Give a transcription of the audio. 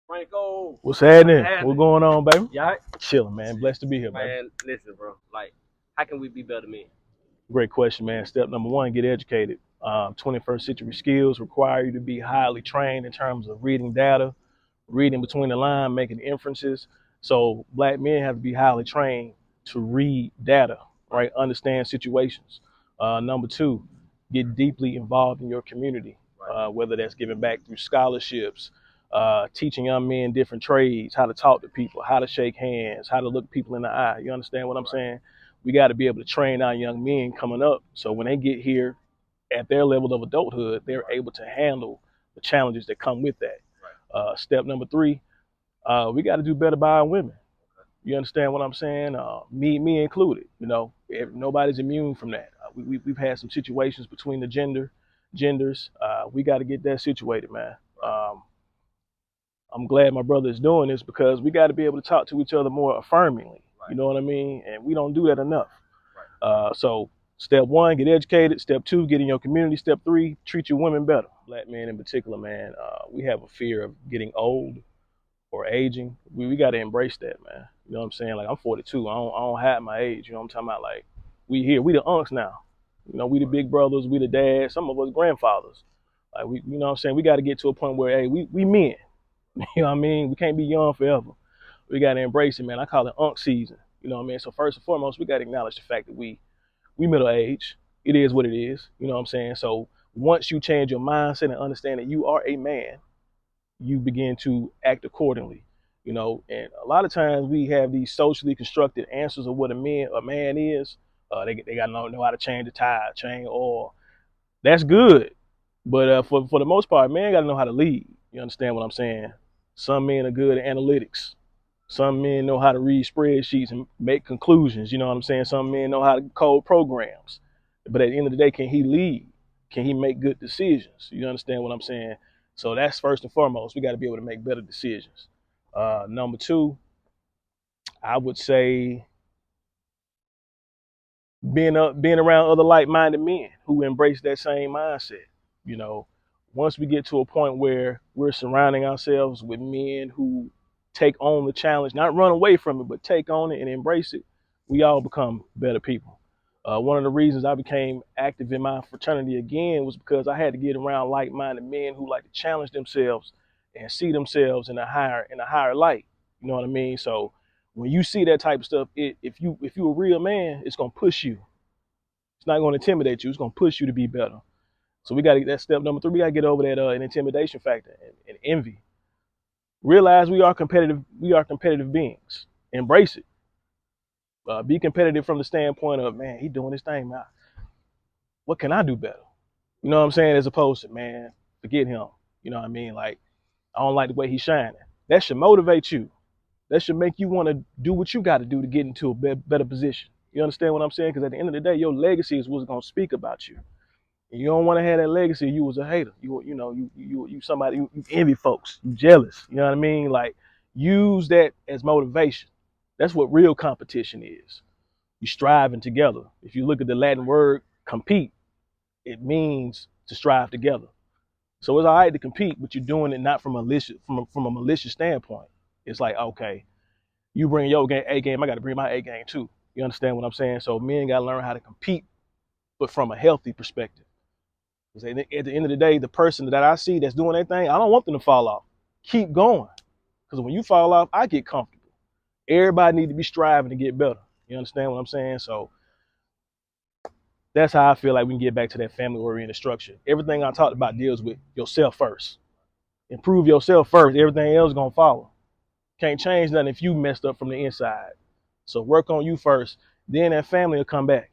Franco, What's happening? happening? What going on, baby? Yeah, Chilling, man. Blessed to be here, baby. man. Listen, bro. Like, how can we be better men? Great question, man. Step number one, get educated. 21st century skills require you to be highly trained in terms of reading data, reading between the line, making inferences. So black men have to be highly trained to read data, right? Understand situations. Number two, get deeply involved in your community, whether that's giving back through scholarships, teaching young men different trades, how to talk to people, how to shake hands, how to look people in the eye. You understand what I'm saying? We got to be able to train our young men coming up so when they get here at their level of adulthood, they're able to handle the challenges that come with that. Step number three, we got to do better by our women. You understand what I'm saying? Me included. You know, nobody's immune from that. We've had some situations between the genders. We got to get that situated, man. I'm glad my brother is doing this because we got to be able to talk to each other more affirmingly. You know what I mean? And we don't do that enough. So step one, get educated. Step two, get in your community. Step three, treat your women better. Black men in particular, man, we have a fear of getting old or aging. We got to embrace that, man. You know what I'm saying? Like I'm 42. I don't have my age. You know what I'm talking about? Like we here, we the unks now. You know, we the big brothers, we the dads. Some of us grandfathers. Like you know what I'm saying? We got to get to a point where hey, we men. You know what I mean? We can't be young forever. We got to embrace it, man. I call it unk season. You know what I mean? So first and foremost, we got to acknowledge the fact that we middle age. It is what it is. You know what I'm saying? So once you change your mindset and understand that you are a man, you begin to act accordingly. You know, and a lot of times we have these socially constructed answers of what a man is. They gotta know how to change the tire, change oil. That's good, but for the most part, man gotta know how to lead. You understand what I'm saying? Some men are good at analytics. Some men know how to read spreadsheets and make conclusions. You know what I'm saying? Some men know how to code programs. But at the end of the day, can he lead? Can he make good decisions? You understand what I'm saying? So that's first and foremost. We got to be able to make better decisions. Number two, I would say being around other like-minded men who embrace that same mindset. You know, once we get to a point where we're surrounding ourselves with men who take on the challenge, not run away from it, but take on it and embrace it, we all become better people. One of the reasons I became active in my fraternity again was because I had to get around like-minded men who like to challenge themselves and see themselves in a higher light. You know what I mean? So when you see that type of stuff, if you a real man, it's gonna push you. It's not gonna intimidate you. It's gonna push you to be better. So we got to, that's step number three. We got to get over that an intimidation factor and envy. Realize we are competitive. We are competitive beings. Embrace it. Be competitive from the standpoint of man, he doing his thing, man. What can I do better? You know what I'm saying? As opposed to man, forget him. You know what I mean? Like I don't like the way he's shining. That should motivate you. That should make you want to do what you got to do to get into a better position. You understand what I'm saying? Because at the end of the day, your legacy is what's gonna speak about you. And you don't want to have that legacy. You was a hater. You somebody you envy folks. You jealous. You know what I mean? Like use that as motivation. That's what real competition is. You striving together. If you look at the Latin word compete, it means to strive together. So it's all right to compete, but you're doing it not from a malicious standpoint. It's like okay, you bring your A game, I got to bring my A game too. You understand what I'm saying? So men got to learn how to compete, but from a healthy perspective. Because at the end of the day, the person that I see that's doing that thing, I don't want them to fall off. Keep going. Because when you fall off, I get comfortable. Everybody need to be striving to get better. You understand what I'm saying? So that's how I feel like we can get back to that family-oriented structure. Everything I talked about deals with yourself first. Improve yourself first. Everything else is going to follow. Can't change nothing if you messed up from the inside. So work on you first. Then that family will come back.